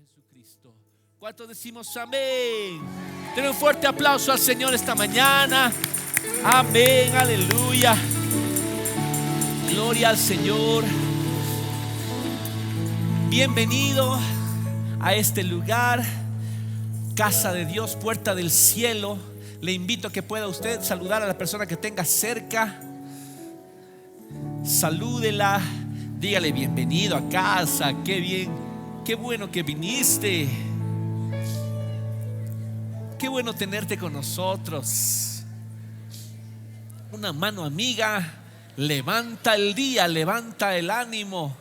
Jesucristo. ¿Cuántos decimos amén? Den un fuerte aplauso al Señor esta mañana. Amén, aleluya. Gloria al Señor. Bienvenido a este lugar, casa de Dios, puerta del cielo. Le invito a que pueda usted saludar a la persona que tenga cerca. Salúdela, dígale bienvenido a casa. Qué bien, qué bueno que viniste. Qué bueno tenerte con nosotros. Una mano amiga levanta el día, levanta el ánimo.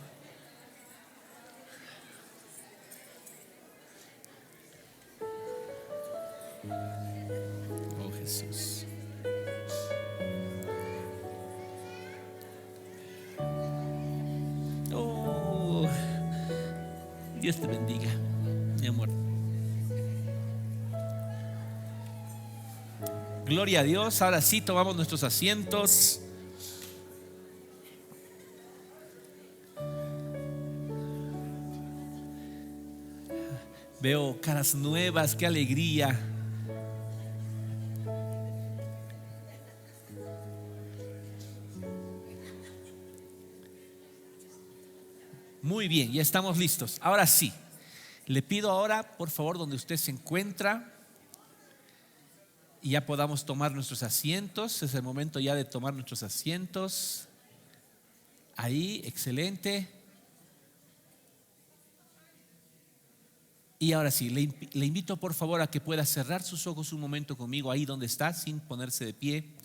Oh Jesús. Oh, Dios te bendiga, mi amor. Gloria a Dios. Ahora sí, tomamos nuestros asientos. Veo caras nuevas, qué alegría. Muy bien, ya estamos listos. Ahora sí, le pido ahora, por favor, donde usted se encuentra, y ya podamos tomar nuestros asientos. Es el momento ya de tomar nuestros asientos. Ahí, excelente. Y ahora sí, le invito por favor a que pueda cerrar sus ojos un momento conmigo ahí donde está, sin ponerse de pie,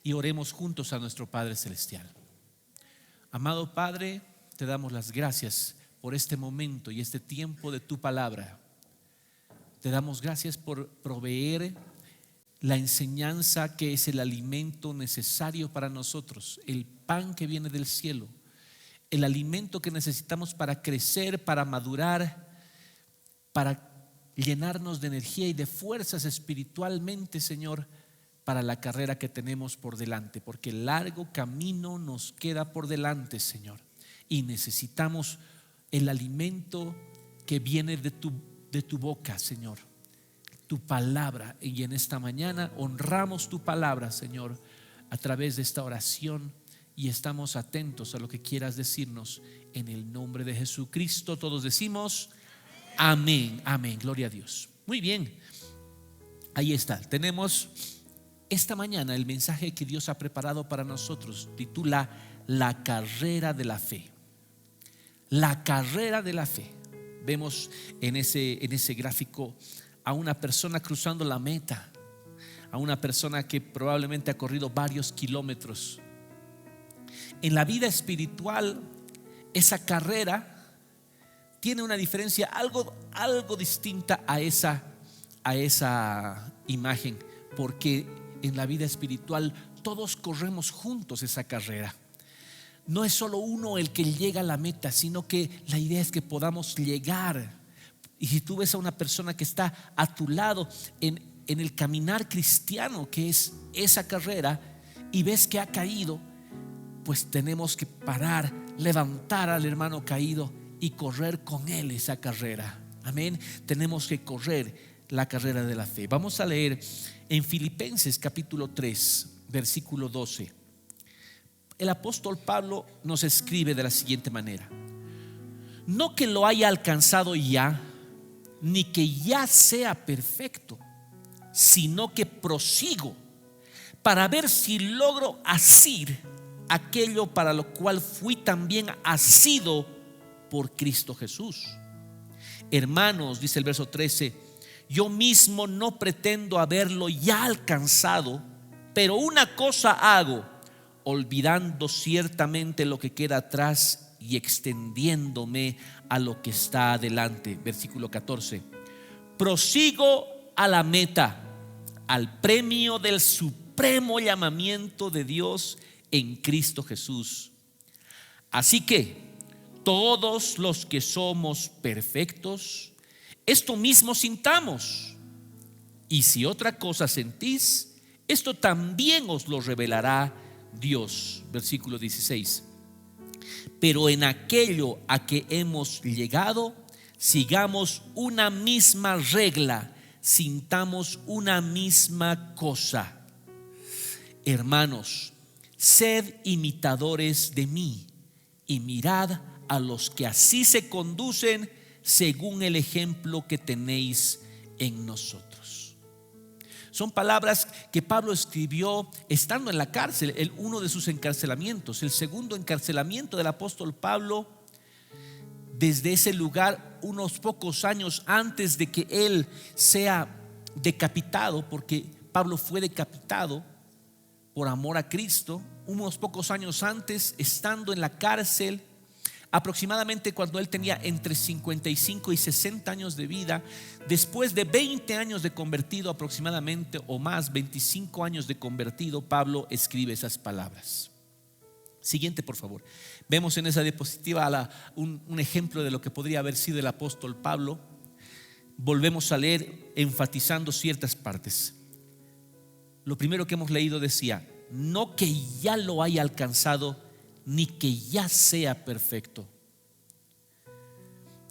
y oremos juntos a nuestro Padre Celestial. Amado Padre, te damos las gracias por este momento y este tiempo de tu palabra. Te damos gracias por proveer la enseñanza que es el alimento necesario para nosotros, el pan que viene del cielo, el alimento que necesitamos para crecer, para madurar, para llenarnos de energía y de fuerzas espiritualmente, Señor, para la carrera que tenemos por delante, porque el largo camino nos queda por delante, Señor, y necesitamos el alimento que viene de tu boca, Señor, tu palabra. Y en esta mañana honramos tu palabra, Señor, a través de esta oración, y estamos atentos a lo que quieras decirnos en el nombre de Jesucristo. Todos decimos amén, amén, gloria a Dios. Muy bien, ahí está. Tenemos esta mañana el mensaje que Dios ha preparado para nosotros. Titula La carrera de la fe. La carrera de la fe. Vemos en ese gráfico a una persona cruzando la meta, a una persona que probablemente ha corrido varios kilómetros. En la vida espiritual, esa carrera tiene una diferencia algo distinta a esa imagen, porque en la vida espiritual todos corremos juntos esa carrera. No es solo uno el que llega a la meta, sino que la idea es que podamos llegar. Y si tú ves a una persona que está a tu lado en el caminar cristiano, que es esa carrera, y ves que ha caído, pues tenemos que parar, levantar al hermano caído y correr con él esa carrera. Amén. Tenemos que correr la carrera de la fe. Vamos a leer en Filipenses capítulo 3, versículo 12. El apóstol Pablo nos escribe de la siguiente manera: no que lo haya alcanzado ya, ni que ya sea perfecto, sino que prosigo para ver si logro asir aquello para lo cual fui también asido por Cristo Jesús. Hermanos, dice el verso 13, yo mismo no pretendo haberlo ya alcanzado, pero una cosa hago, olvidando ciertamente lo que queda atrás y extendiéndome a lo que está adelante. Versículo 14. Prosigo a la meta, al premio del supremo llamamiento de Dios en Cristo Jesús. Así que todos los que somos perfectos, esto mismo sintamos, y si otra cosa sentís, esto también os lo revelará Dios. Versículo 16. Pero en aquello a que hemos llegado, sigamos una misma regla, sintamos una misma cosa. Hermanos, sed imitadores de mí y mirad a los que así se conducen según el ejemplo que tenéis en nosotros. Son palabras que Pablo escribió estando en la cárcel, uno de sus encarcelamientos, el segundo encarcelamiento del apóstol Pablo. Desde ese lugar, unos pocos años antes de que él sea decapitado, porque Pablo fue decapitado por amor a Cristo, unos pocos años antes, estando en la cárcel, aproximadamente cuando él tenía entre 55 y 60 años de vida, después de 20 años de convertido aproximadamente, o más, 25 años de convertido, Pablo escribe esas palabras. Siguiente, por favor. Vemos en esa diapositiva un ejemplo de lo que podría haber sido el apóstol Pablo. Volvemos a leer enfatizando ciertas partes. Lo primero que hemos leído decía: no que ya lo haya alcanzado, ni que ya sea perfecto.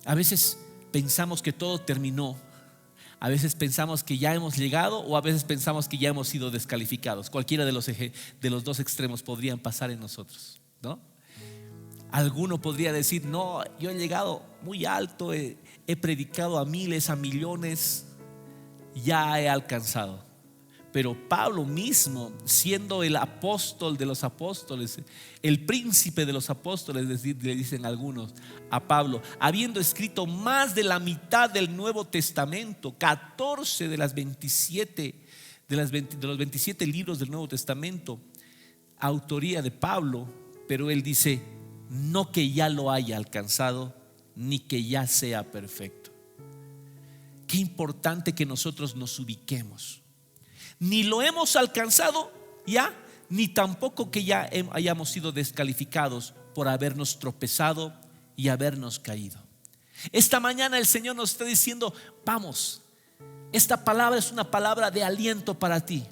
A veces pensamos que todo terminó. A veces pensamos que ya hemos llegado, o a veces pensamos que ya hemos sido descalificados. Cualquiera de los dos extremos podrían pasar en nosotros, ¿no? Alguno podría decir: no, yo he llegado muy alto, he predicado a miles, a millones, ya he alcanzado. Pero Pablo mismo, siendo el apóstol de los apóstoles, el príncipe de los apóstoles, le dicen algunos a Pablo, habiendo escrito más de la mitad del Nuevo Testamento, 14 de los 27 libros del Nuevo Testamento, autoría de Pablo, pero él dice: no que ya lo haya alcanzado, ni que ya sea perfecto. Qué importante que nosotros nos ubiquemos. Ni lo hemos alcanzado ya, ni tampoco que ya hayamos sido descalificados por habernos tropezado y habernos caído. Esta mañana el Señor nos está diciendo: vamos, esta palabra es una palabra de aliento para ti.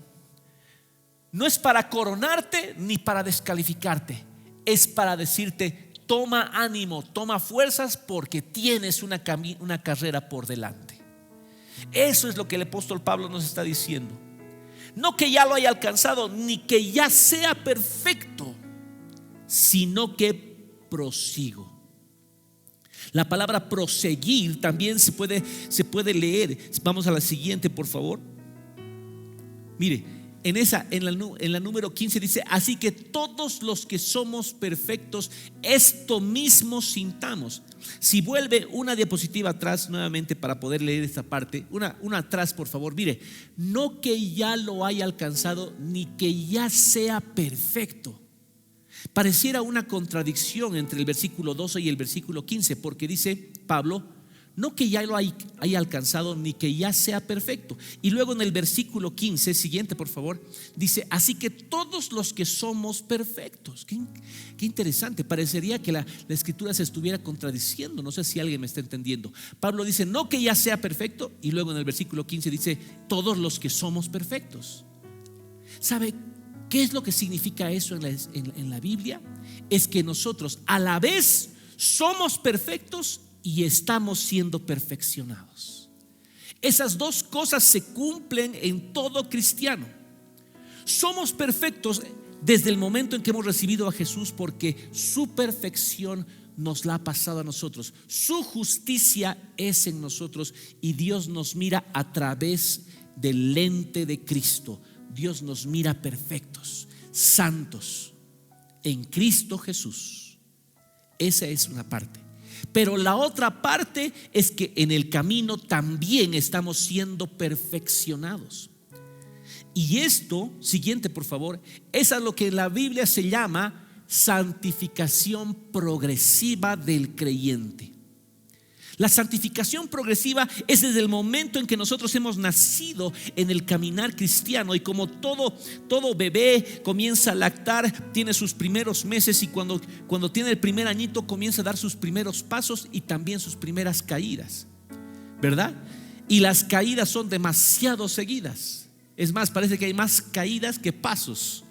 No es para coronarte ni para descalificarte, es para decirte: toma ánimo, toma fuerzas, porque tienes una carrera por delante. Eso es lo que el apóstol Pablo nos está diciendo. No que ya lo haya alcanzado, ni que ya sea perfecto, sino que prosigo. La palabra proseguir también se puede leer. Vamos a la siguiente, por favor. Mire, en la número 15 dice: así que todos los que somos perfectos, esto mismo sintamos. Si vuelve una diapositiva atrás nuevamente para poder leer esta parte, una atrás, por favor. Mire, no que ya lo haya alcanzado, ni que ya sea perfecto. Pareciera una contradicción entre el versículo 12 y el versículo 15, porque dice Pablo: no que ya lo haya alcanzado, ni que ya sea perfecto. Y luego en el versículo 15, siguiente por favor, dice: así que todos los que somos perfectos. Qué interesante, parecería que la escritura se estuviera contradiciendo. No sé si alguien me está entendiendo. Pablo dice: no que ya sea perfecto, y luego en el versículo 15 dice: todos los que somos perfectos. ¿Sabe qué es lo que significa eso en la Biblia? Es que nosotros a la vez somos perfectos y estamos siendo perfeccionados. Esas dos cosas se cumplen en todo cristiano. Somos perfectos desde el momento en que hemos recibido a Jesús, porque su perfección nos la ha pasado a nosotros. Su justicia es en nosotros y Dios nos mira a través del lente de Cristo. Dios nos mira perfectos, santos en Cristo Jesús. Esa es una parte. Pero la otra parte es que en el camino también estamos siendo perfeccionados. Y esto, siguiente por favor, es a lo que en la Biblia se llama santificación progresiva del creyente. La santificación progresiva es desde el momento en que nosotros hemos nacido en el caminar cristiano, y como todo bebé comienza a lactar, tiene sus primeros meses, y cuando tiene el primer añito comienza a dar sus primeros pasos y también sus primeras caídas, ¿verdad? Y las caídas son demasiado seguidas. Es más, parece que hay más caídas que pasos,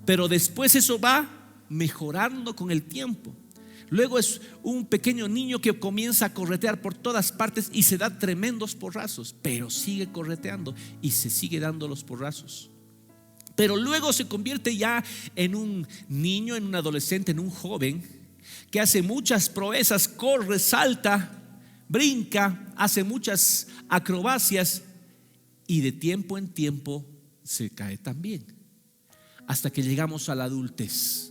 pero después eso va mejorando con el tiempo. Luego es un pequeño niño que comienza a corretear por todas partes y se da tremendos porrazos, pero sigue correteando y se sigue dando los porrazos. Pero luego se convierte ya en un niño, en un adolescente, en un joven que hace muchas proezas, corre, salta, brinca, hace muchas acrobacias y de tiempo en tiempo se cae también, hasta que llegamos a la adultez.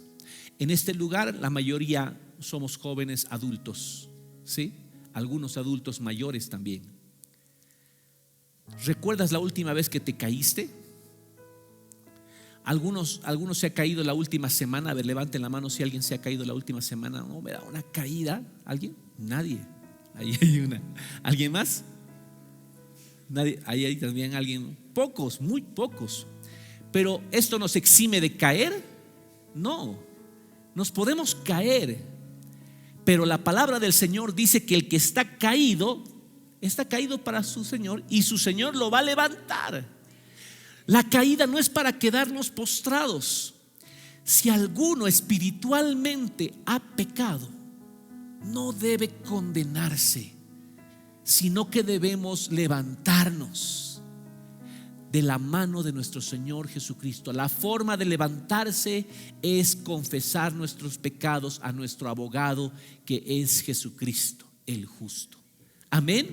En este lugar la mayoría somos jóvenes adultos, ¿sí? Algunos adultos mayores también. ¿Recuerdas la última vez que te caíste? Algunos se ha caído la última semana. A ver, levanten la mano si alguien se ha caído la última semana. No, ¿verdad? Una caída. ¿Alguien? Nadie. Ahí hay una. ¿Alguien más? Nadie. Ahí hay también alguien. Pocos, muy pocos. Pero ¿esto nos exime de caer? No. Nos podemos caer, pero la palabra del Señor dice que el que está caído para su Señor y su Señor lo va a levantar. La caída no es para quedarnos postrados. Si alguno espiritualmente ha pecado, no debe condenarse, sino que debemos levantarnos de la mano de nuestro Señor Jesucristo. La forma de levantarse es confesar nuestros pecados a nuestro abogado, que es Jesucristo el justo. Amén.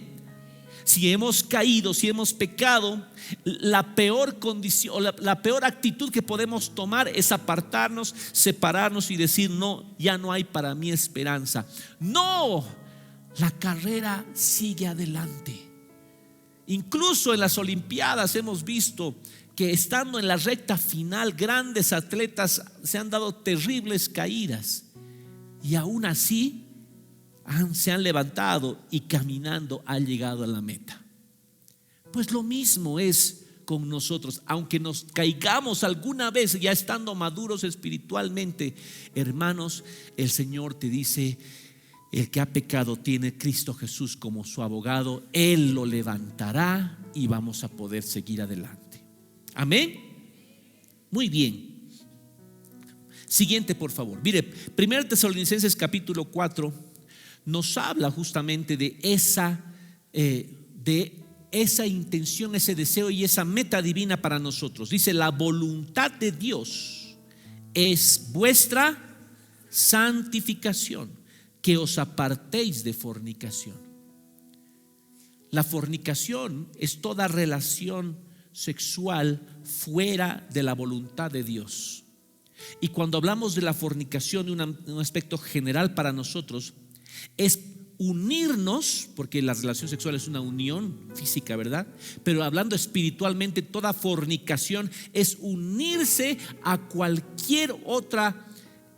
Si hemos caído, si hemos pecado, la peor condición, la peor actitud que podemos tomar es apartarnos, separarnos y decir: no, ya no hay para mí esperanza. No, la carrera sigue adelante. Incluso en las Olimpiadas hemos visto que estando en la recta final, grandes atletas se han dado terribles caídas y aún así se han levantado y caminando han llegado a la meta. Pues lo mismo es con nosotros. Aunque nos caigamos alguna vez ya estando maduros espiritualmente, hermanos, el Señor te dice: el que ha pecado tiene Cristo Jesús como su abogado. Él lo levantará y vamos a poder seguir adelante. Amén. Muy bien. Siguiente, por favor. Mire, 1 Tesalonicenses capítulo 4 nos habla justamente de esa intención, ese deseo y esa meta divina para nosotros. Dice: la voluntad de Dios es vuestra santificación, que os apartéis de fornicación. La fornicación es toda relación sexual fuera de la voluntad de Dios. Y cuando hablamos de la fornicación, de un aspecto general para nosotros, es unirnos, porque la relación sexual es una unión física, ¿verdad? Pero hablando espiritualmente, toda fornicación es unirse a cualquier otra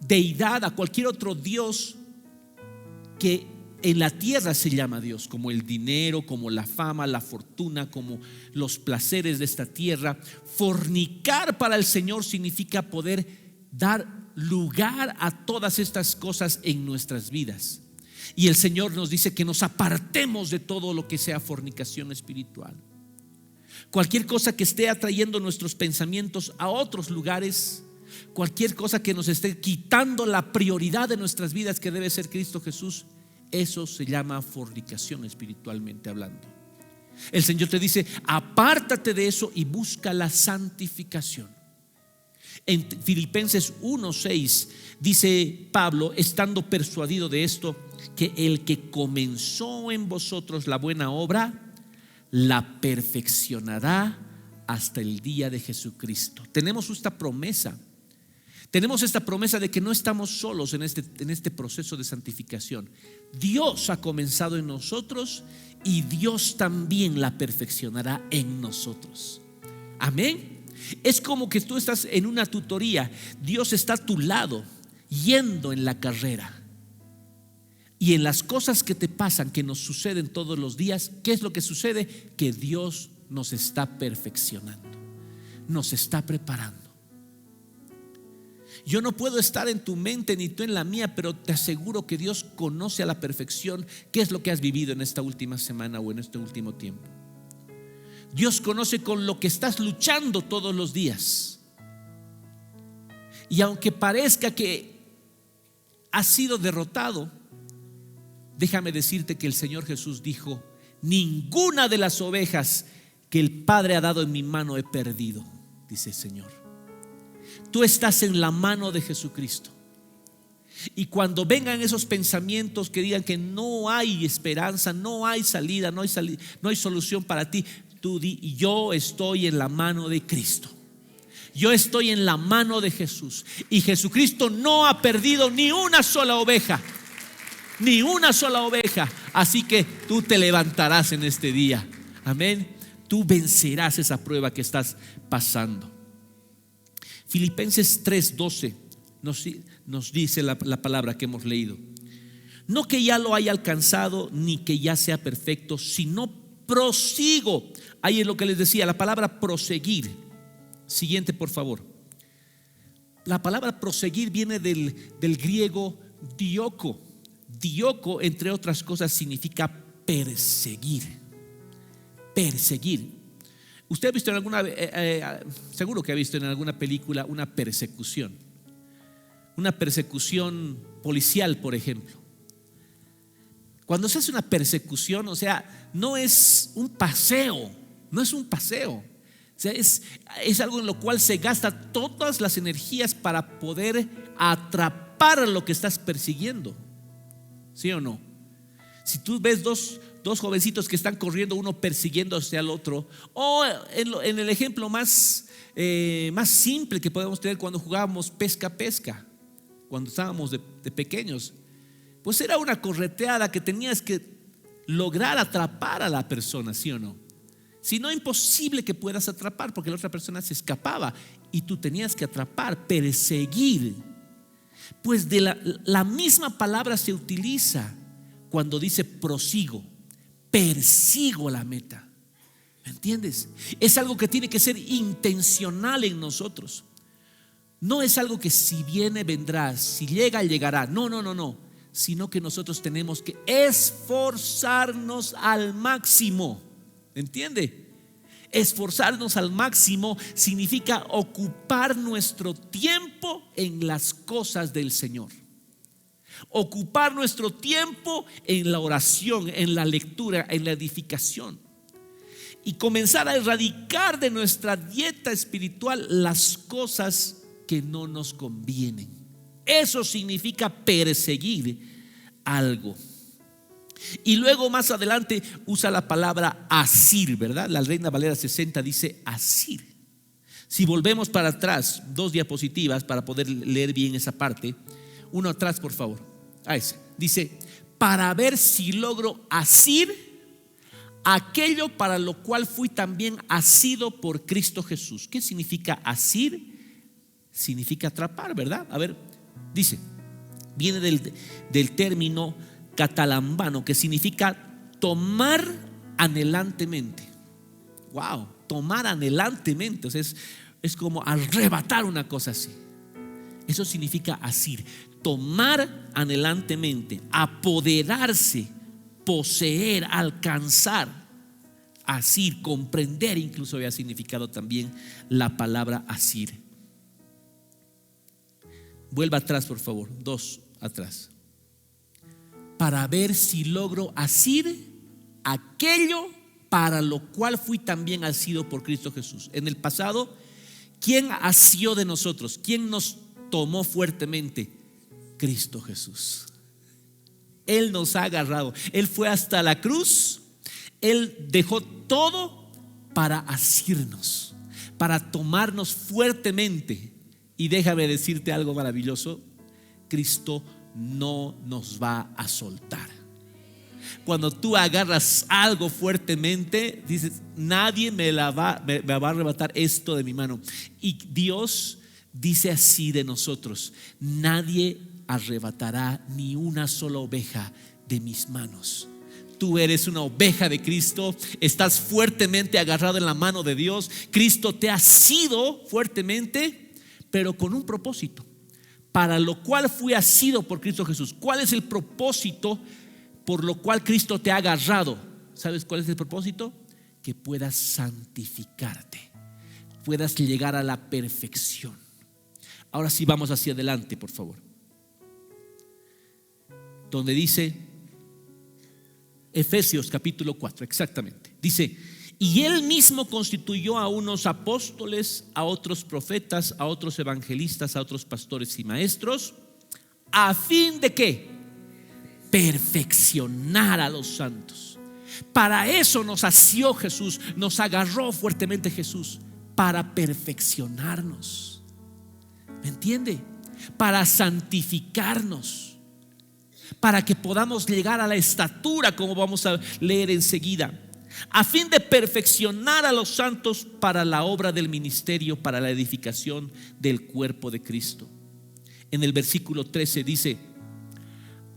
deidad, a cualquier otro Dios que en la tierra se llama Dios, como el dinero, como la fama, la fortuna, como los placeres de esta tierra. Fornicar para el Señor significa poder dar lugar a todas estas cosas en nuestras vidas. Y el Señor nos dice que nos apartemos de todo lo que sea fornicación espiritual. Cualquier cosa que esté atrayendo nuestros pensamientos a otros lugares, cualquier cosa que nos esté quitando la prioridad de nuestras vidas, que debe ser Cristo Jesús, eso se llama fornicación espiritualmente hablando. El Señor te dice: apártate de eso y busca la santificación. En Filipenses 1:6 dice Pablo, estando persuadido de esto, que el que comenzó en vosotros la buena obra la perfeccionará hasta el día de Jesucristo. Tenemos esta promesa. Tenemos esta promesa de que no estamos solos en este proceso de santificación. Dios ha comenzado en nosotros y Dios también la perfeccionará en nosotros. Amén. Es como que tú estás en una tutoría. Dios está a tu lado, yendo en la carrera. Y en las cosas que te pasan, que nos suceden todos los días, ¿qué es lo que sucede? Que Dios nos está perfeccionando, nos está preparando. Yo no puedo estar en tu mente ni tú en la mía, pero te aseguro que Dios conoce a la perfección qué es lo que has vivido en esta última semana o en este último tiempo. Dios conoce con lo que estás luchando todos los días. Y aunque parezca que ha sido derrotado, déjame decirte que el Señor Jesús dijo: ninguna de las ovejas que el Padre ha dado en mi mano he perdido, dice el Señor. Tú estás en la mano de Jesucristo. Y cuando vengan esos pensamientos que digan que no hay esperanza, no hay salida, no hay solución para ti, tú di: yo estoy en la mano de Cristo. Yo estoy en la mano de Jesús. Y Jesucristo no ha perdido ni una sola oveja. Ni una sola oveja. Así que tú te levantarás en este día. Amén. Tú vencerás esa prueba que estás pasando. Filipenses 3:12 nos dice la palabra que hemos leído: no que ya lo haya alcanzado, ni que ya sea perfecto, sino prosigo. Ahí es lo que les decía, la palabra proseguir. Siguiente, por favor. La palabra proseguir viene del griego dioko. Dioko, entre otras cosas, significa perseguir. Perseguir. Usted ha visto en alguna, seguro que ha visto en alguna película una persecución policial, por ejemplo. Cuando se hace una persecución, o sea, no es un paseo, no es un paseo. O sea, es algo en lo cual se gasta todas las energías para poder atrapar a lo que estás persiguiendo. ¿Sí o no? Si tú ves dos jovencitos que están corriendo, uno persiguiéndose al otro, o en el ejemplo más simple que podemos tener, cuando jugábamos pesca, cuando estábamos de pequeños, pues era una correteada que tenías que lograr atrapar a la persona, ¿sí o no? Si no, imposible que puedas atrapar, porque la otra persona se escapaba y tú tenías que atrapar, perseguir. Pues de la misma palabra se utiliza cuando dice prosigo, persigo la meta. ¿Me entiendes? Es algo que tiene que ser intencional en nosotros. No es algo que si viene vendrá, si llega llegará. No. Sino que nosotros tenemos que esforzarnos al máximo. ¿Entiende? Esforzarnos al máximo significa ocupar nuestro tiempo en las cosas del Señor. Ocupar nuestro tiempo en la oración, en la lectura, en la edificación. Y comenzar a erradicar de nuestra dieta espiritual las cosas que no nos convienen. Eso significa perseguir algo. Y luego más adelante usa la palabra asir, ¿verdad? La Reina Valera 60 dice asir. Si volvemos para atrás, 2 diapositivas para poder leer bien esa parte. Uno atrás, por favor. Ese. Dice: para ver si logro asir aquello para lo cual fui también asido por Cristo Jesús. ¿Qué significa asir? Significa atrapar, ¿verdad? A ver, dice, viene del término catalambano, que significa tomar anhelantemente. Wow, tomar anhelantemente. O sea, es como arrebatar una cosa así. Eso significa asir, tomar anhelantemente, apoderarse, poseer, alcanzar. Asir, comprender, incluso había significado también la palabra asir. Vuelva atrás, por favor, 2 atrás. Para ver si logro asir aquello para lo cual fui también asido por Cristo Jesús. En el pasado, ¿quién asió de nosotros? ¿Quién nos tomó fuertemente? Cristo Jesús. Él nos ha agarrado. Él fue hasta la cruz. Él dejó todo para asirnos, para tomarnos fuertemente. Y déjame decirte algo maravilloso: Cristo no nos va a soltar. Cuando tú agarras algo fuertemente, dices: nadie me va a arrebatar esto de mi mano. Y Dios dice así de nosotros: nadie arrebatará ni una sola oveja de mis manos. Tú eres una oveja de Cristo, estás fuertemente agarrado en la mano de Dios. Cristo te ha asido fuertemente, pero con un propósito, para lo cual fui asido por Cristo Jesús. ¿Cuál es el propósito por lo cual Cristo te ha agarrado? ¿Sabes cuál es el propósito? Que puedas santificarte, puedas llegar a la perfección. Ahora sí, vamos hacia adelante, por favor. donde dice, Efesios capítulo 4, exactamente, dice: y él mismo constituyó a unos apóstoles, a otros profetas, a otros evangelistas, a otros pastores y maestros, a fin de ¿qué? Perfeccionar a los santos. Para eso nos asió Jesús, nos agarró fuertemente Jesús, para perfeccionarnos. ¿Me entiende? Para santificarnos, para que podamos llegar a la estatura, como vamos a leer enseguida, a fin de perfeccionar a los santos para la obra del ministerio, para la edificación del cuerpo de Cristo. En el versículo 13 dice: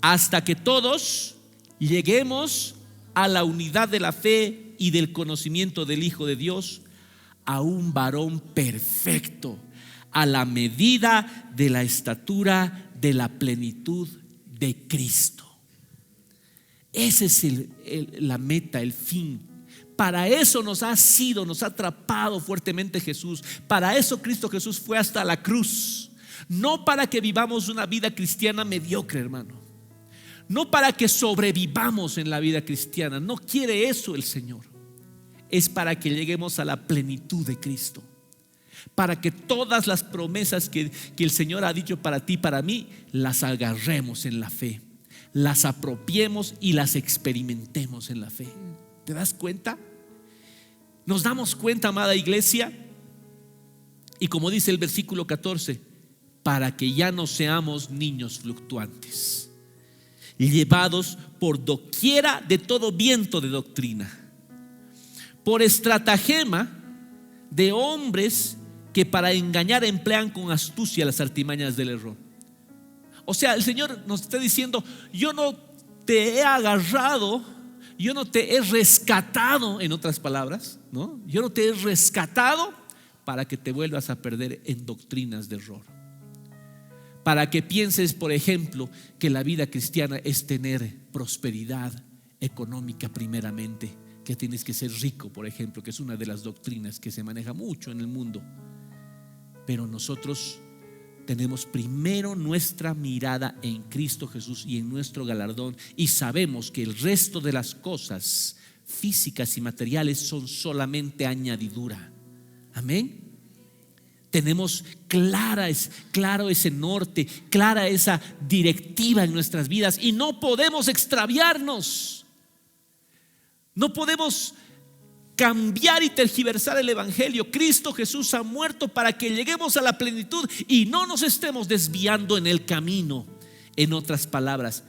hasta que todos lleguemos a la unidad de la fe y del conocimiento del Hijo de Dios, a un varón perfecto, a la medida de la estatura de la plenitud de Cristo. Esa es la meta, el fin. Para eso nos ha atrapado fuertemente Jesús. Para eso Cristo Jesús fue hasta la cruz. No para que vivamos una vida cristiana mediocre, hermano. No para que sobrevivamos en la vida cristiana. No quiere eso el Señor. Es para que lleguemos a la plenitud de Cristo, para que todas las promesas que el Señor ha dicho para ti, para mí, las agarremos en la fe, las apropiemos y las experimentemos en la fe. ¿Te das cuenta? Nos damos cuenta, amada iglesia. Y como dice el versículo 14, para que ya no seamos niños fluctuantes, llevados por doquiera de todo viento de doctrina, por estratagema de hombres que para engañar emplean con astucia las artimañas del error. O sea, el Señor nos está diciendo: yo no te he agarrado, yo no te he rescatado, en otras palabras, ¿no? Yo no te he rescatado para que te vuelvas a perder en doctrinas de error, para que pienses, por ejemplo, que la vida cristiana es tener prosperidad económica primeramente, que tienes que ser rico, por ejemplo, que es una de las doctrinas que se maneja mucho en el mundo. Pero nosotros tenemos primero nuestra mirada en Cristo Jesús y en nuestro galardón, y sabemos que el resto de las cosas físicas y materiales son solamente añadidura. Amén. Tenemos claro ese norte, clara esa directiva en nuestras vidas, y no podemos extraviarnos. No podemos cambiar y tergiversar el evangelio. Cristo Jesús ha muerto para que lleguemos a la plenitud y no nos estemos desviando en el camino. En otras palabras,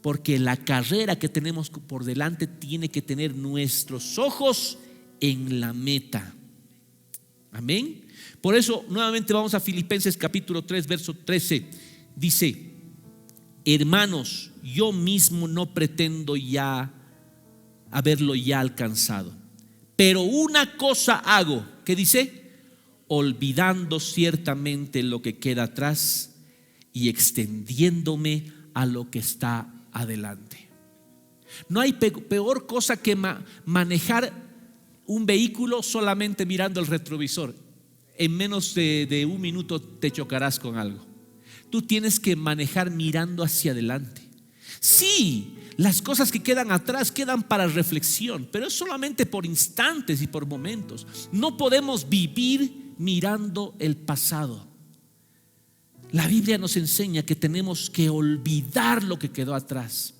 porque la carrera que tenemos por delante tiene que tener nuestros ojos en la meta. Amén. Por eso nuevamente vamos a Filipenses capítulo 3 verso 13. Dice: hermanos, yo mismo no pretendo ya haberlo ya alcanzado, pero una cosa hago. ¿Qué dice? Olvidando ciertamente lo que queda atrás y extendiéndome a lo que está adelante. No hay peor cosa que manejar un vehículo solamente mirando el retrovisor. En menos de un minuto te chocarás con algo. Tú tienes que manejar mirando hacia adelante. Sí, las cosas que quedan atrás quedan para reflexión, pero es solamente por instantes y por momentos. No podemos vivir mirando el pasado. La Biblia nos enseña que tenemos que olvidar lo que quedó atrás.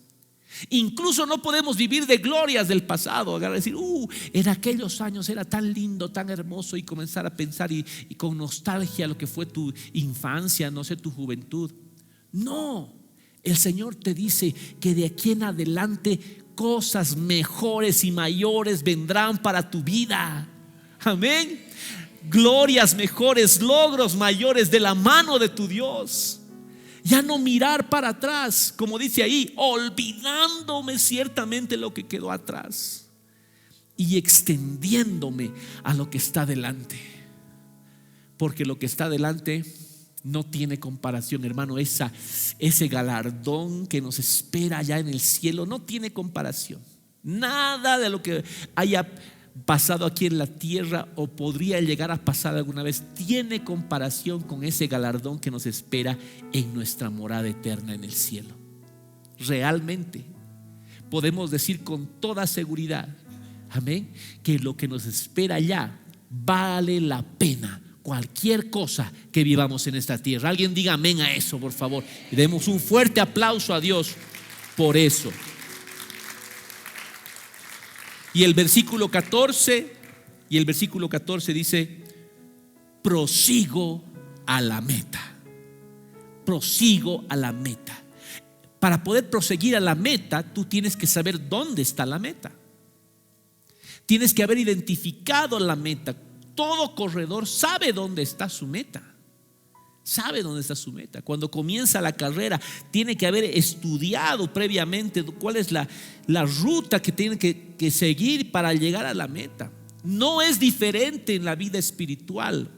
Incluso no podemos vivir de glorias del pasado, decir: en aquellos años era tan lindo, tan hermoso, y comenzar a pensar y con nostalgia lo que fue tu infancia, no sé, tu juventud. No, el Señor te dice que de aquí en adelante cosas mejores y mayores vendrán para tu vida. Amén. Glorias mejores, logros mayores de la mano de tu Dios. Ya no mirar para atrás, como dice ahí, olvidándome ciertamente lo que quedó atrás y extendiéndome a lo que está delante. Porque lo que está delante no tiene comparación, hermano. Ese galardón que nos espera allá en el cielo no tiene comparación. Nada de lo que haya pasado aquí en la tierra o podría llegar a pasar alguna vez tiene comparación con ese galardón que nos espera en nuestra morada eterna en el cielo. realmente podemos decir con toda seguridad, amén, que lo que nos espera allá vale la pena cualquier cosa que vivamos en esta tierra. Alguien diga amén a eso, por favor, y demos un fuerte aplauso a Dios por eso. Y el versículo 14 dice: prosigo a la meta. Prosigo a la meta. Para poder proseguir a la meta, tú tienes que saber dónde está la meta. Tienes que haber identificado la meta. Todo corredor sabe dónde está su meta. Sabe dónde está su meta. Cuando comienza la carrera, tiene que haber estudiado previamente cuál es la ruta que tiene que seguir para llegar a la meta. No es diferente en la vida espiritual.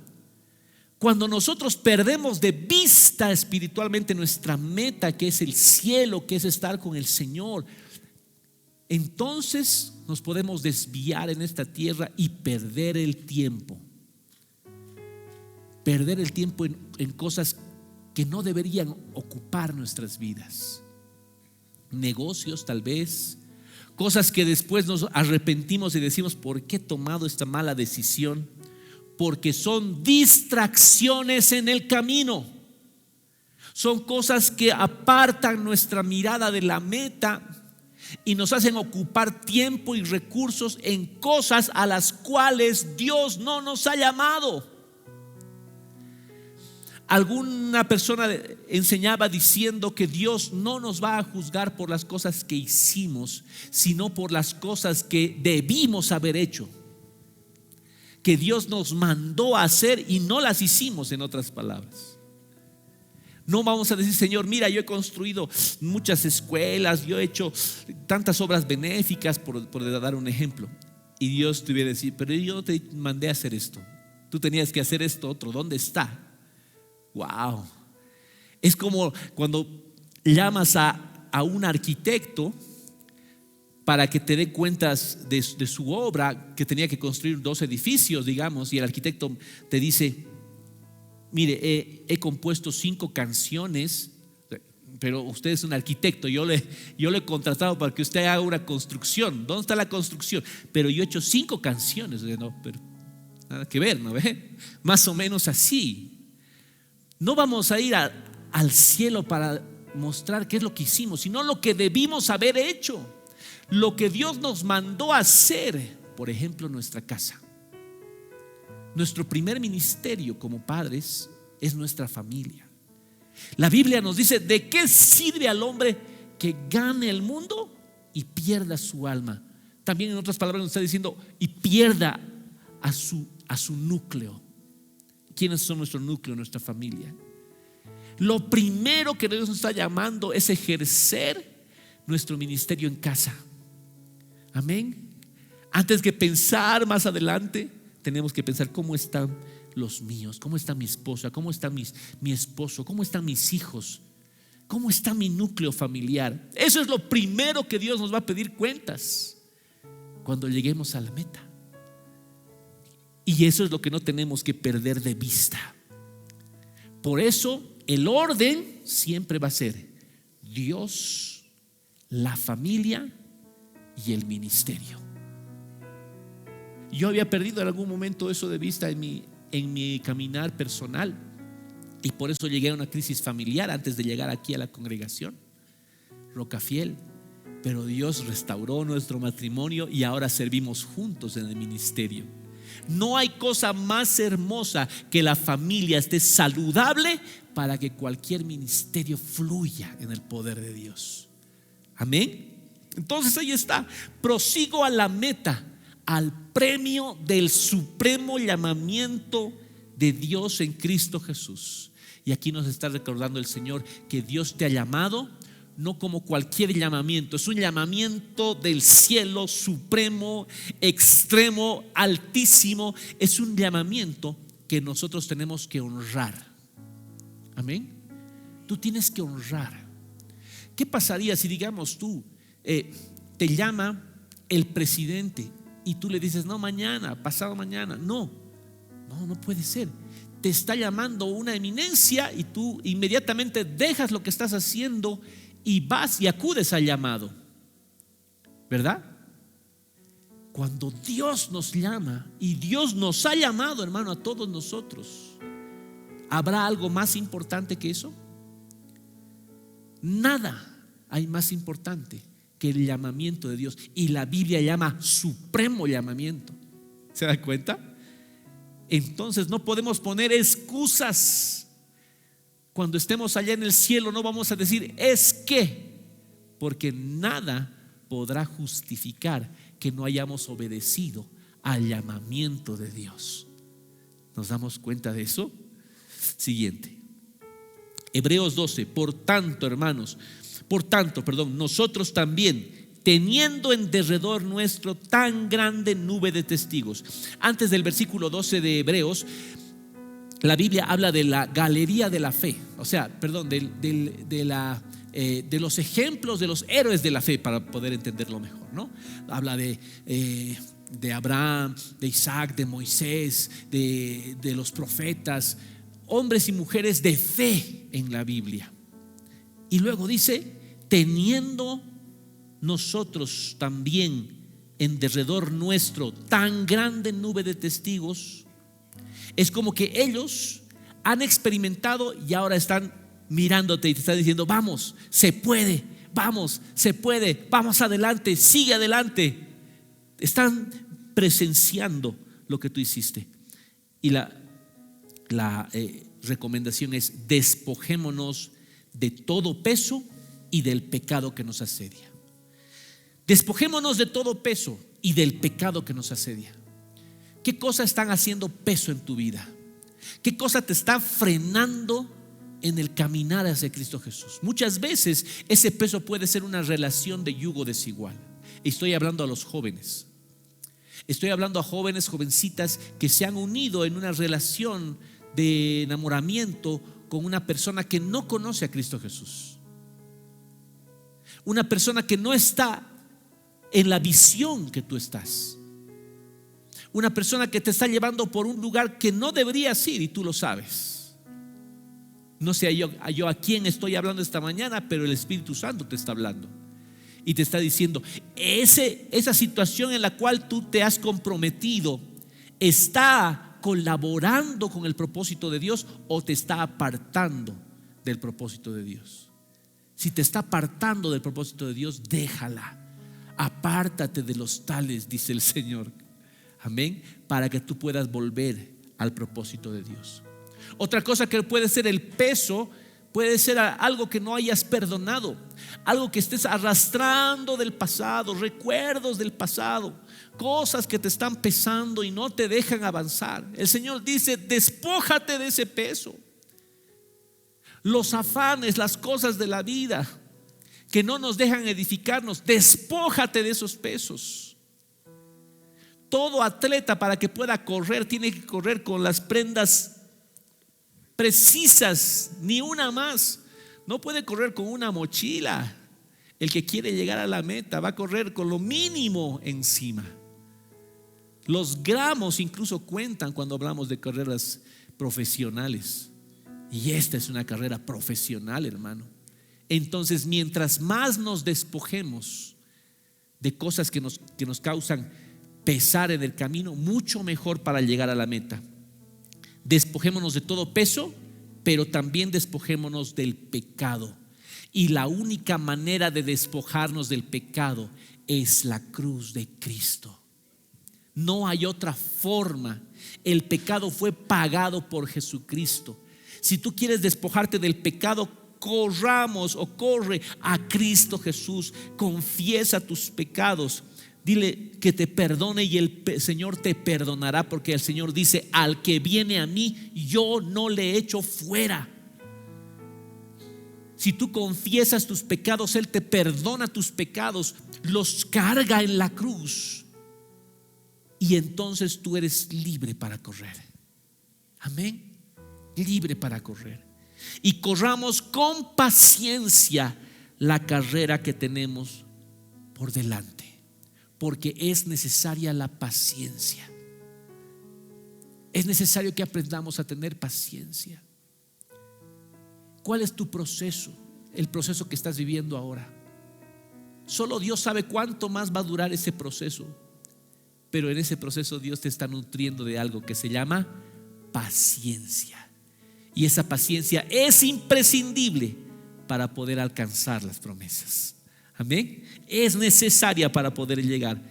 Cuando nosotros perdemos de vista espiritualmente nuestra meta, que es el cielo, que es estar con el Señor, entonces nos podemos desviar en esta tierra y perder el tiempo. Perder el tiempo en cosas que no deberían ocupar nuestras vidas. Negocios tal vez, cosas que después nos arrepentimos y decimos: ¿por qué he tomado esta mala decisión? Porque son distracciones en el camino. Son cosas que apartan nuestra mirada de la meta y nos hacen ocupar tiempo y recursos en cosas a las cuales Dios no nos ha llamado. Alguna persona enseñaba diciendo que Dios no nos va a juzgar por las cosas que hicimos, sino por las cosas que debimos haber hecho, que Dios nos mandó a hacer y no las hicimos, en otras palabras. No vamos a decir: Señor, mira, yo he construido muchas escuelas, yo he hecho tantas obras benéficas, por dar un ejemplo, y Dios te hubiera decir: pero yo no te mandé a hacer esto, tú tenías que hacer esto otro, ¿dónde está? Wow. Es como cuando llamas a un arquitecto para que te dé cuentas de su obra, que tenía que construir 2 edificios, digamos, y el arquitecto te dice: mire, he compuesto 5 canciones, pero usted es un arquitecto, yo le he contratado para que usted haga una construcción. ¿Dónde está la construcción? Pero yo he hecho 5 canciones. No, pero nada que ver, ¿no ve? Más o menos así. No vamos a ir al cielo para mostrar qué es lo que hicimos, sino lo que debimos haber hecho, lo que Dios nos mandó a hacer. Por ejemplo, nuestra casa. Nuestro primer ministerio como padres es nuestra familia. La Biblia nos dice: ¿de qué sirve al hombre que gane el mundo y pierda su alma? También, en otras palabras, nos está diciendo: y pierda a su núcleo. ¿Quiénes son nuestro núcleo, nuestra familia? Lo primero que Dios nos está llamando es ejercer nuestro ministerio en casa. Amén. Antes que pensar más adelante, tenemos que pensar: ¿cómo están los míos? ¿Cómo está mi esposa? ¿Cómo está mi esposo? ¿Cómo están mis hijos? ¿Cómo está mi núcleo familiar? Eso es lo primero que Dios nos va a pedir cuentas cuando lleguemos a la meta. Y eso es lo que no tenemos que perder de vista. Por eso el orden siempre va a ser Dios, la familia y el ministerio. Yo había perdido en algún momento eso de vista en mi caminar personal, y por eso llegué a una crisis familiar antes de llegar aquí a la congregación Rocafiel. Pero Dios restauró nuestro matrimonio y ahora servimos juntos en el ministerio. No hay cosa más hermosa que la familia esté saludable para que cualquier ministerio fluya en el poder de Dios. Amén. Entonces ahí está: prosigo a la meta, al premio del supremo llamamiento de Dios en Cristo Jesús. Y aquí nos está recordando el Señor que Dios te ha llamado no como cualquier llamamiento, es un llamamiento del cielo supremo, extremo, altísimo. Es un llamamiento que nosotros tenemos que honrar. Amén. Tú tienes que honrar. ¿Qué pasaría si, digamos, tú te llama el presidente y tú le dices: no, mañana, pasado mañana? No puede ser. Te está llamando una eminencia y tú inmediatamente dejas lo que estás haciendo y vas y acudes al llamado, ¿verdad? Cuando Dios nos llama, y Dios nos ha llamado, hermano, a todos nosotros, ¿habrá algo más importante que eso? Nada hay más importante que el llamamiento de Dios. Y la Biblia llama supremo llamamiento. ¿Se da cuenta? Entonces no podemos poner excusas. Cuando estemos allá en el cielo no vamos a decir es que, porque nada podrá justificar que no hayamos obedecido al llamamiento de Dios. ¿Nos damos cuenta de eso? Siguiente, Hebreos 12. Por tanto, nosotros también, teniendo en derredor nuestro tan grande nube de testigos. Antes del versículo 12 de Hebreos, la Biblia habla de la galería de la fe, o sea, de los ejemplos de los héroes de la fe, para poder entenderlo mejor, ¿no? Habla de Abraham, de Isaac, de Moisés, de los profetas, hombres y mujeres de fe en la Biblia. Y luego dice, teniendo nosotros también en derredor nuestro tan grande nube de testigos. Es como que ellos han experimentado y ahora están mirándote y te están diciendo: vamos, se puede, vamos adelante, sigue adelante. Están presenciando lo que tú hiciste. Y la recomendación es: despojémonos de todo peso y del pecado que nos asedia. Despojémonos de todo peso y del pecado que nos asedia. ¿Qué cosas están haciendo peso en tu vida? ¿Qué cosa te está frenando en el caminar hacia Cristo Jesús? Muchas veces ese peso puede ser una relación de yugo desigual. Estoy hablando a los jóvenes. Estoy hablando a jóvenes, jovencitas que se han unido en una relación de enamoramiento con una persona que no conoce a Cristo Jesús. Una persona que no está en la visión que tú estás. Una persona que te está llevando por un lugar que no deberías ir y tú lo sabes. No sé yo a quién estoy hablando esta mañana, pero el Espíritu Santo te está hablando y te está diciendo: esa situación en la cual tú te has comprometido está colaborando con el propósito de Dios o te está apartando del propósito de Dios. Si te está apartando del propósito de Dios, déjala. Apártate de los tales, dice el Señor. Amén. Para que tú puedas volver al propósito de Dios. Otra cosa que puede ser el peso, puede ser algo que no hayas perdonado, algo que estés arrastrando del pasado, recuerdos del pasado, cosas que te están pesando y no te dejan avanzar. El Señor dice: despójate de ese peso. Los afanes, las cosas de la vida que no nos dejan edificarnos, despójate de esos pesos. Todo atleta, para que pueda correr, tiene que correr con las prendas precisas, ni una más. No puede correr con una mochila. El que quiere llegar a la meta va a correr con lo mínimo encima. Los gramos incluso cuentan cuando hablamos de carreras profesionales. Y esta es una carrera profesional, hermano. Entonces, mientras más nos despojemos de cosas que nos causan pesar en el camino, mucho mejor para llegar a la meta. Despojémonos de todo peso, pero también despojémonos del pecado. Y la única manera de despojarnos del pecado es la cruz de Cristo. No hay otra forma. El pecado fue pagado por Jesucristo. Si tú quieres despojarte del pecado, corre a Cristo Jesús. Confiesa tus pecados. Dile que te perdone y el Señor te perdonará, porque el Señor dice: al que viene a mí, yo no le echo fuera. Si tú confiesas tus pecados, Él te perdona tus pecados, los carga en la cruz, y entonces tú eres libre para correr. Amén. Libre para correr. Y corramos con paciencia la carrera que tenemos por delante, porque es necesaria la paciencia. Es necesario que aprendamos a tener paciencia. ¿Cuál es tu proceso? el proceso que estás viviendo ahora. Solo Dios sabe cuánto más va a durar ese proceso, pero en ese proceso Dios te está nutriendo de algo que se llama paciencia. Y esa paciencia es imprescindible para poder alcanzar las promesas. Amén. Es necesaria para poder llegar.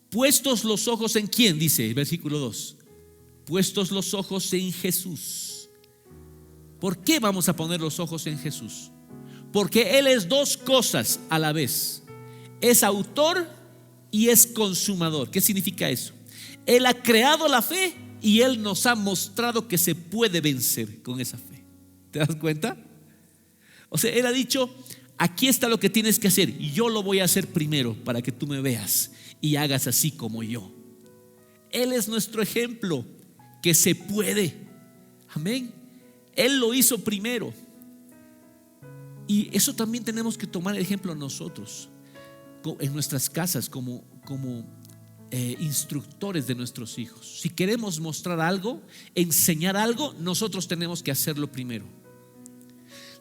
Puestos los ojos en ¿quién? Dice el versículo 2. Puestos los ojos en Jesús. ¿Por qué vamos a poner los ojos en Jesús? Porque Él es dos cosas a la vez. Es autor y es consumador. ¿Qué significa eso? Él ha creado la fe y Él nos ha mostrado que se puede vencer con esa fe. ¿Te das cuenta? O sea, Él ha dicho: aquí está lo que tienes que hacer y yo lo voy a hacer primero para que tú me veas y hagas así como yo. Él es nuestro ejemplo que se puede. Amén. Él lo hizo primero. Y eso también tenemos que tomar el ejemplo nosotros en nuestras casas como instructores de nuestros hijos. Si queremos mostrar algo, enseñar algo, nosotros tenemos que hacerlo primero.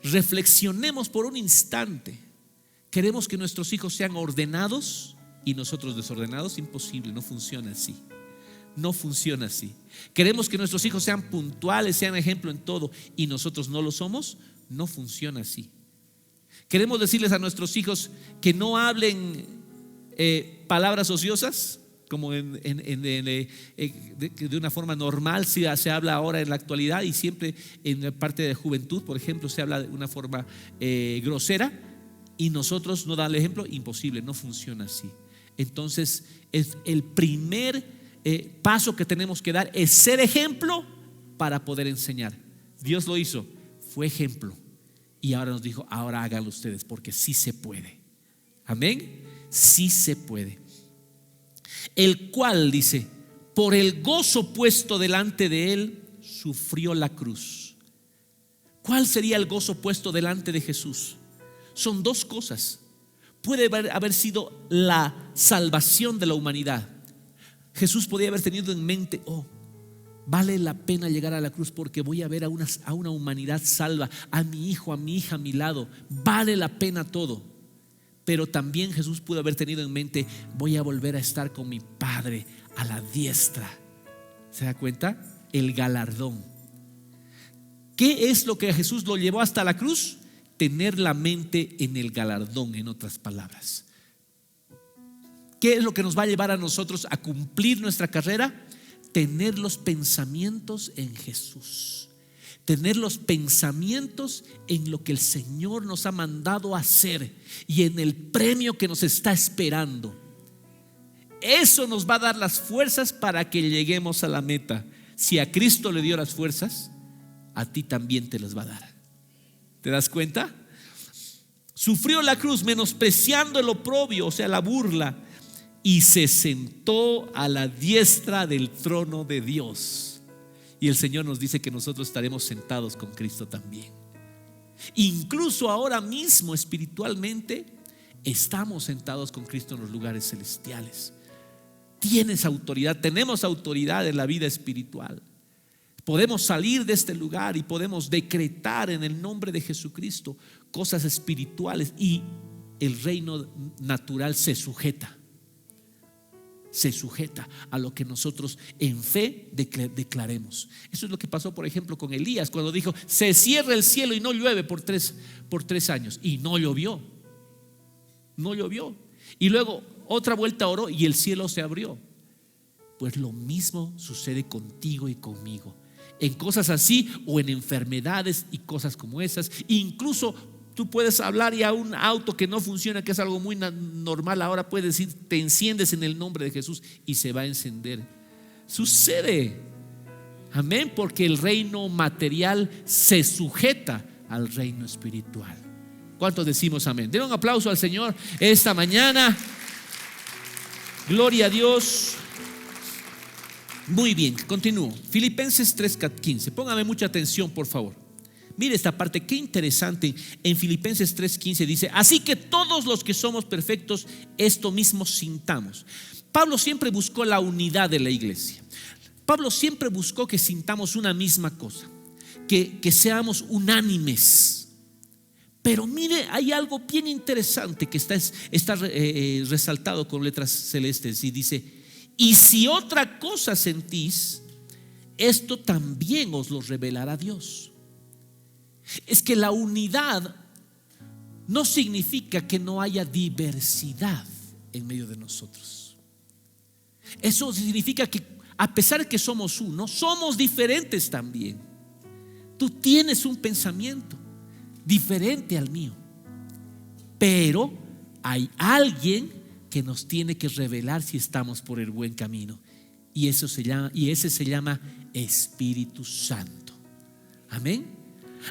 Reflexionemos por un instante. ¿Queremos que nuestros hijos sean ordenados y nosotros desordenados? Imposible, no funciona así. No funciona así. ¿Queremos que nuestros hijos sean puntuales, sean ejemplo en todo y nosotros no lo somos? No funciona así. ¿Queremos decirles a nuestros hijos que no hablen palabras ociosas? Como de una forma normal se habla ahora en la actualidad, y siempre en la parte de juventud, por ejemplo, se habla de una forma grosera, y nosotros no dan el ejemplo. Imposible, no funciona así. Entonces el primer paso que tenemos que dar es ser ejemplo para poder enseñar. Dios lo hizo, fue ejemplo, y ahora nos dijo: ahora háganlo ustedes, porque sí se puede. Amén. Sí se puede. El cual, dice, por el gozo puesto delante de él, sufrió la cruz. ¿Cuál sería el gozo puesto delante de Jesús? Son dos cosas. Puede haber sido la salvación de la humanidad. Jesús podía haber tenido en mente: oh, vale la pena llegar a la cruz porque voy a ver a una humanidad salva, a mi hijo, a mi hija a mi lado. Vale la pena todo. Pero también Jesús pudo haber tenido en mente: voy a volver a estar con mi Padre a la diestra. ¿Se da cuenta? El galardón. ¿Qué es lo que a Jesús lo llevó hasta la cruz? Tener la mente en el galardón, en otras palabras. ¿Qué es lo que nos va a llevar a nosotros a cumplir nuestra carrera? Tener los pensamientos en Jesús. Tener los pensamientos en lo que el Señor nos ha mandado a hacer y en el premio que nos está esperando. Eso nos va a dar las fuerzas para que lleguemos a la meta. Si a Cristo le dio las fuerzas, a ti también te las va a dar. ¿Te das cuenta? Sufrió la cruz, menospreciando el oprobio, o sea, la burla, y se sentó a la diestra del trono de Dios. Y el Señor nos dice que nosotros estaremos sentados con Cristo también. Incluso ahora mismo, espiritualmente, estamos sentados con Cristo en los lugares celestiales. Tienes autoridad, tenemos autoridad en la vida espiritual. Podemos salir de este lugar y podemos decretar en el nombre de Jesucristo cosas espirituales, y el reino natural se sujeta a lo que nosotros en fe declaremos. Eso es lo que pasó, por ejemplo, con Elías, cuando dijo: se cierra el cielo y no llueve por tres años, y no llovió. Y luego otra vuelta oró y el cielo se abrió. Pues lo mismo sucede contigo y conmigo, en cosas así, o en enfermedades y cosas como esas. Incluso tú puedes hablar y a un auto que no funciona, que es algo muy normal, ahora puedes decir: te enciendes en el nombre de Jesús, y se va a encender. Sucede. Amén. Porque el reino material se sujeta al reino espiritual. ¿Cuántos decimos amén? Den un aplauso al Señor esta mañana. Gloria a Dios. Muy bien, continúo. Filipenses 3:15. Póngame mucha atención, por favor. Mire esta parte, qué interesante. En Filipenses 3:15 dice: así que todos los que somos perfectos, esto mismo sintamos. Pablo siempre buscó la unidad de la iglesia. Pablo siempre buscó que sintamos una misma cosa, que seamos unánimes. Pero mire, hay algo bien interesante que está resaltado con letras celestes y dice: y si otra cosa sentís, esto también os lo revelará Dios. Es que la unidad no significa que no haya diversidad en medio de nosotros. Eso significa que a pesar de que somos uno, somos diferentes también. Tú tienes un pensamiento diferente al mío, pero hay alguien que nos tiene que revelar si estamos por el buen camino, y ese se llama Espíritu Santo. Amén.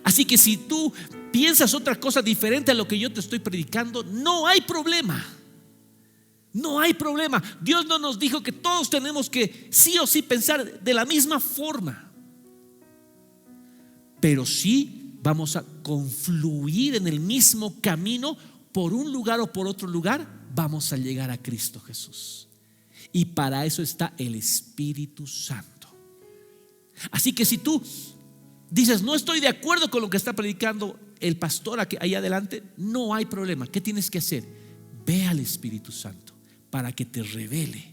Así que si tú piensas otra cosa diferente a lo que yo te estoy predicando, no hay problema. No hay problema. Dios no nos dijo que todos tenemos que sí o sí pensar de la misma forma, pero sí vamos a confluir en el mismo camino. Por un lugar o por otro lugar vamos a llegar a Cristo Jesús, y para eso está el Espíritu Santo. Así que si tú dices: no estoy de acuerdo con lo que está predicando el pastor ahí adelante, no hay problema. ¿Qué tienes que hacer? Ve al Espíritu Santo para que te revele,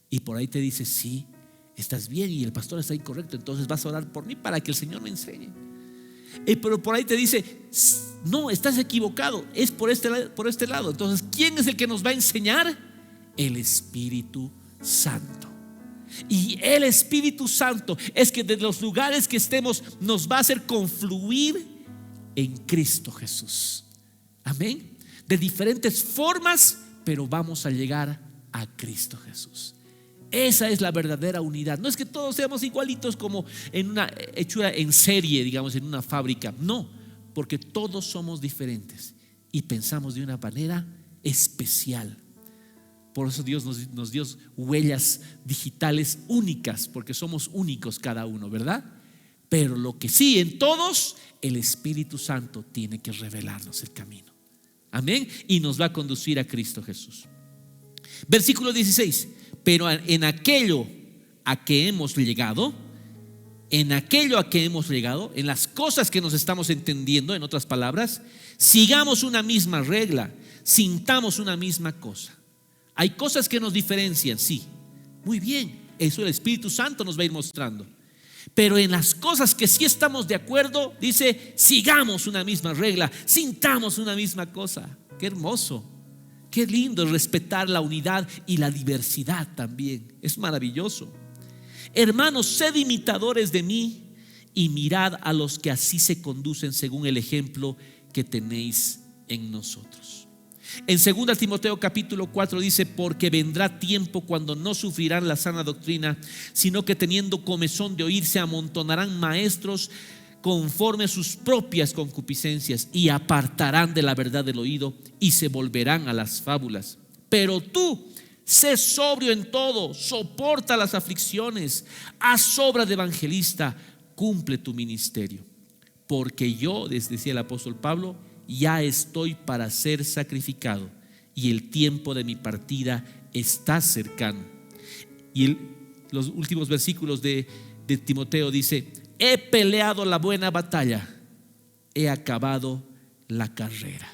y por ahí te dice: sí, estás bien y el pastor está incorrecto, entonces vas a orar por mí para que el Señor me enseñe. Pero por ahí te dice: no, estás equivocado, es por este lado. Entonces, ¿quién es el que nos va a enseñar? El Espíritu Santo. Y el Espíritu Santo es que de los lugares que estemos nos va a hacer confluir en Cristo Jesús. Amén. De diferentes formas, pero vamos a llegar a Cristo Jesús. Esa es la verdadera unidad. No es que todos seamos igualitos como en una hechura en serie, digamos, en una fábrica. No, porque todos somos diferentes y pensamos de una manera especial. Por eso Dios nos dio huellas digitales únicas, porque somos únicos cada uno, ¿verdad? Pero lo que sí, en todos, el Espíritu Santo tiene que revelarnos el camino. Amén. Y nos va a conducir a Cristo Jesús. Versículo 16. Pero en aquello a que hemos llegado, en las cosas que nos estamos entendiendo, en otras palabras, sigamos una misma regla, sintamos una misma cosa. Hay cosas que nos diferencian, sí, muy bien, eso el Espíritu Santo nos va a ir mostrando. Pero en las cosas que sí estamos de acuerdo, dice: sigamos una misma regla, sintamos una misma cosa. Qué hermoso. Qué lindo respetar la unidad y la diversidad también. Es maravilloso. Hermanos, sed imitadores de mí y mirad a los que así se conducen según el ejemplo que tenéis en nosotros. En 2 Timoteo capítulo 4 dice: porque vendrá tiempo cuando no sufrirán la sana doctrina, sino que teniendo comezón de oír se amontonarán maestros conforme a sus propias concupiscencias, y apartarán de la verdad del oído y se volverán a las fábulas. Pero tú, sé sobrio en todo, soporta las aflicciones, haz obra de evangelista, cumple tu ministerio. Porque yo, decía el apóstol Pablo, ya estoy para ser sacrificado y el tiempo de mi partida está cercano. Y los últimos versículos de Timoteo dice: he peleado la buena batalla, he acabado la carrera,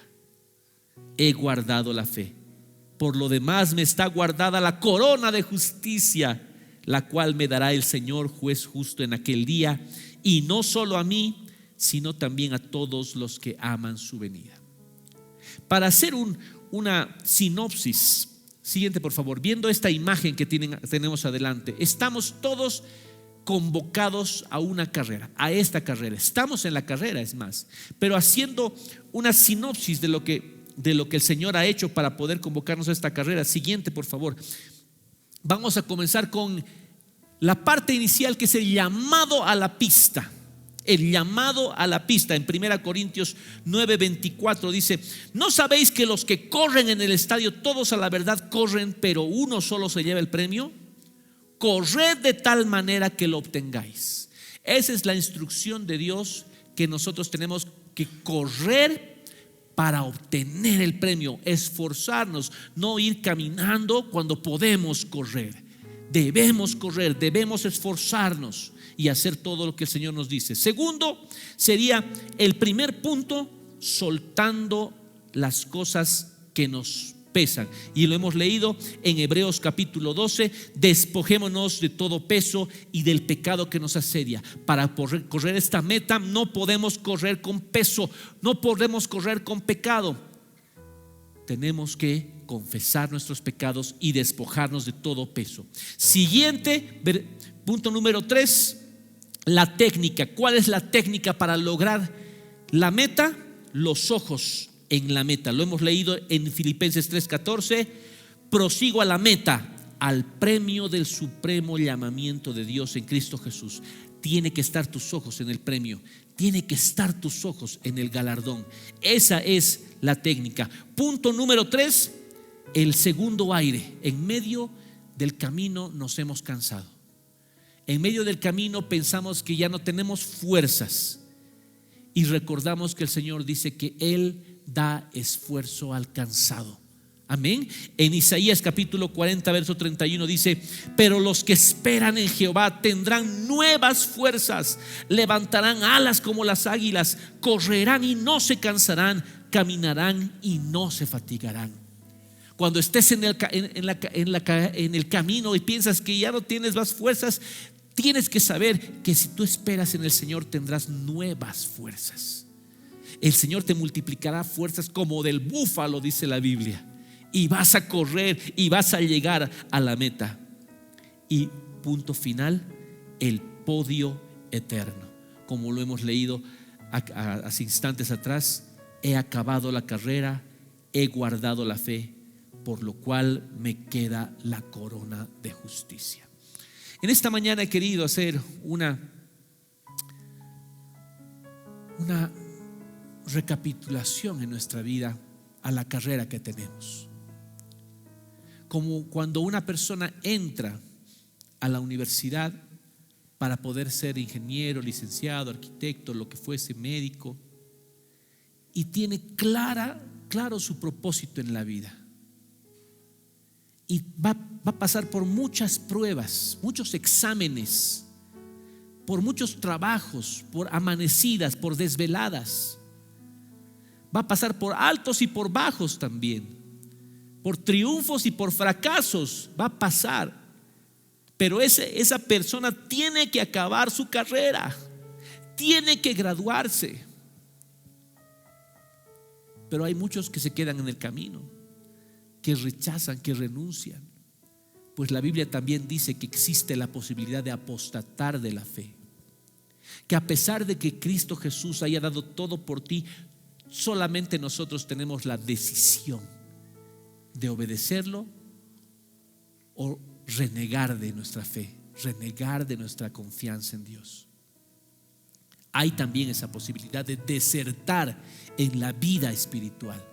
he guardado la fe. Por lo demás me está guardada la corona de justicia, la cual me dará el Señor juez justo en aquel día, y no solo a mí, sino también a todos los que aman su venida. Para hacer una sinopsis, siguiente por favor, viendo esta imagen que tenemos adelante, estamos todos convocados a una carrera, a esta carrera. Estamos en la carrera, es más, pero haciendo una sinopsis de lo que el Señor ha hecho para poder convocarnos a esta carrera. Siguiente por favor. Vamos a comenzar con la parte inicial, que es el llamado a la pista. El llamado a la pista. En 1 Corintios 9:24 dice: ¿no sabéis que los que corren en el estadio, todos a la verdad corren, pero uno solo se lleva el premio? Corred de tal manera que lo obtengáis. Esa es la instrucción de Dios, que nosotros tenemos que correr para obtener el premio, esforzarnos, no ir caminando cuando podemos correr. Debemos correr, debemos esforzarnos y hacer todo lo que el Señor nos dice. Segundo, sería el primer punto, soltando las cosas que nos pesan. Y lo hemos leído en Hebreos capítulo 12: despojémonos de todo peso y del pecado que nos asedia. Para correr esta meta no podemos correr con peso, no podemos correr con pecado. Tenemos que confesar nuestros pecados y despojarnos de todo peso. Siguiente, punto número 3, la técnica. ¿Cuál es la técnica para lograr la meta? Los ojos en la meta. Lo hemos leído en Filipenses 3:14. Prosigo a la meta, al premio del supremo llamamiento de Dios en Cristo Jesús. Tiene que estar tus ojos en el premio, tiene que estar tus ojos en el galardón. Esa es la técnica. Punto número 3, el segundo aire. En medio del camino nos hemos cansado. En medio del camino pensamos que ya no tenemos fuerzas y recordamos que el Señor dice que Él da esfuerzo al cansado. Amén. En Isaías capítulo 40 verso 31 dice: pero los que esperan en Jehová tendrán nuevas fuerzas, levantarán alas como las águilas, correrán y no se cansarán, caminarán y no se fatigarán. Cuando estés en el camino y piensas que ya no tienes más fuerzas, tienes que saber que si tú esperas en el Señor tendrás nuevas fuerzas. El Señor te multiplicará fuerzas como del búfalo, dice la Biblia, y vas a correr y vas a llegar a la meta. Y punto final, el podio eterno. Como lo hemos leído hace instantes atrás: he acabado la carrera, he guardado la fe, por lo cual me queda la corona de justicia. En esta mañana he querido hacer una recapitulación en nuestra vida a la carrera que tenemos. Como cuando una persona entra a la universidad para poder ser ingeniero, licenciado, arquitecto, lo que fuese, médico, y tiene claro su propósito en la vida, y va a pasar por muchas pruebas, muchos exámenes, por muchos trabajos, por amanecidas, por desveladas. Va a pasar por altos y por bajos también, por triunfos y por fracasos. Va a pasar. Pero esa persona tiene que acabar su carrera, tiene que graduarse. Pero hay muchos que se quedan en el camino, que rechazan, que renuncian. Pues la Biblia también dice que existe la posibilidad de apostatar de la fe, que a pesar de que Cristo Jesús haya dado todo por ti, solamente nosotros tenemos la decisión de obedecerlo o renegar de nuestra fe, renegar de nuestra confianza en Dios. Hay también esa posibilidad de desertar en la vida espiritual.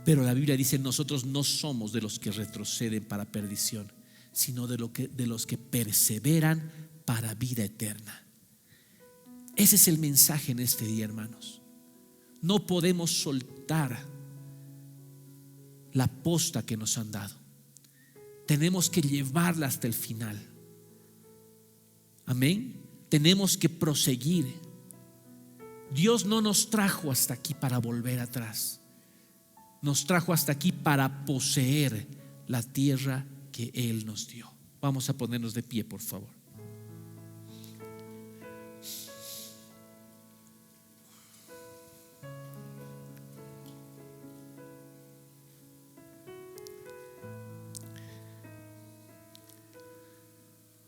Pero la Biblia dice: nosotros no somos de los que retroceden para perdición, sino de los que perseveran para vida eterna. Ese es el mensaje en este día, hermanos. No podemos soltar la posta que nos han dado. Tenemos que llevarla hasta el final. Amén. Tenemos que proseguir. Dios no nos trajo hasta aquí para volver atrás. Nos trajo hasta aquí para poseer la tierra que Él nos dio. Vamos a ponernos de pie, por favor.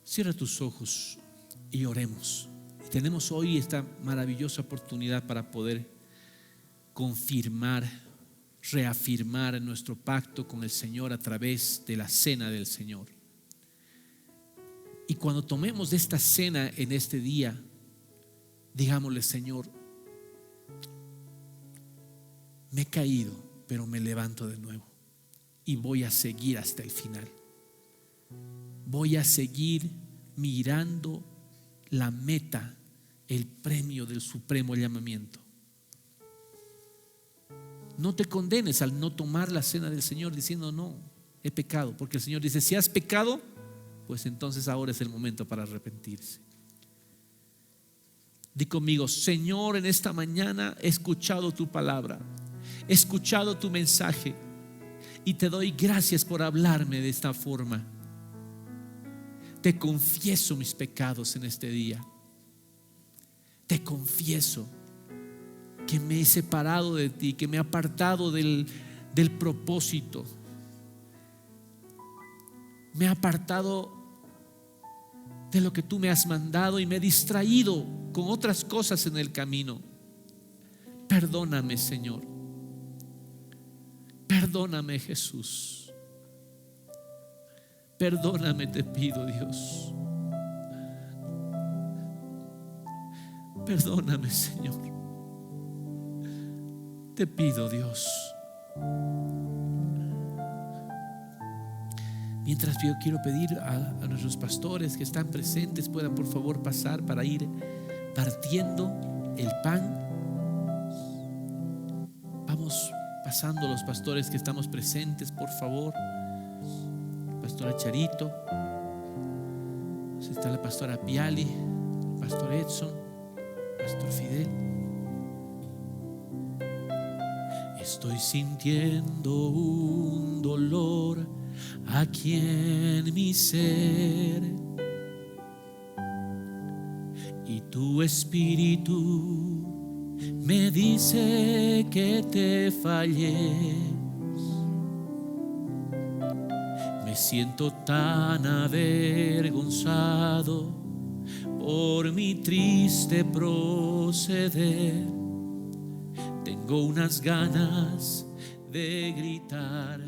Cierra tus ojos y oremos. Tenemos hoy esta maravillosa oportunidad para poder confirmar, reafirmar nuestro pacto con el Señor a través de la cena del Señor. Y cuando tomemos de esta cena en este día, digámosle: Señor, me he caído, pero me levanto de nuevo y voy a seguir hasta el final. Voy a seguir mirando la meta, el premio del supremo llamamiento. No te condenes al no tomar la cena del Señor diciendo: no, he pecado. Porque el Señor dice: si has pecado, pues entonces ahora es el momento para arrepentirse. Di conmigo: Señor, en esta mañana he escuchado tu palabra, he escuchado tu mensaje y te doy gracias por hablarme de esta forma. Te confieso mis pecados en este día. Te confieso que me he separado de ti, que me he apartado del propósito. Me he apartado de lo que tú me has mandado y me he distraído con otras cosas en el camino. Perdóname, Señor. Perdóname, Jesús. Perdóname, te pido, Dios. Perdóname, Señor. Te pido, Dios. Mientras yo quiero pedir a nuestros pastores que están presentes puedan por favor pasar para ir partiendo el pan. Vamos pasando los pastores que estamos presentes, por favor. Pastora Charito, está la pastora Piali, pastor Edson, pastor Fidel. Estoy sintiendo un dolor aquí en mi ser, y tu espíritu me dice que te fallé. Me siento tan avergonzado por mi triste proceder. Tengo unas ganas de gritar: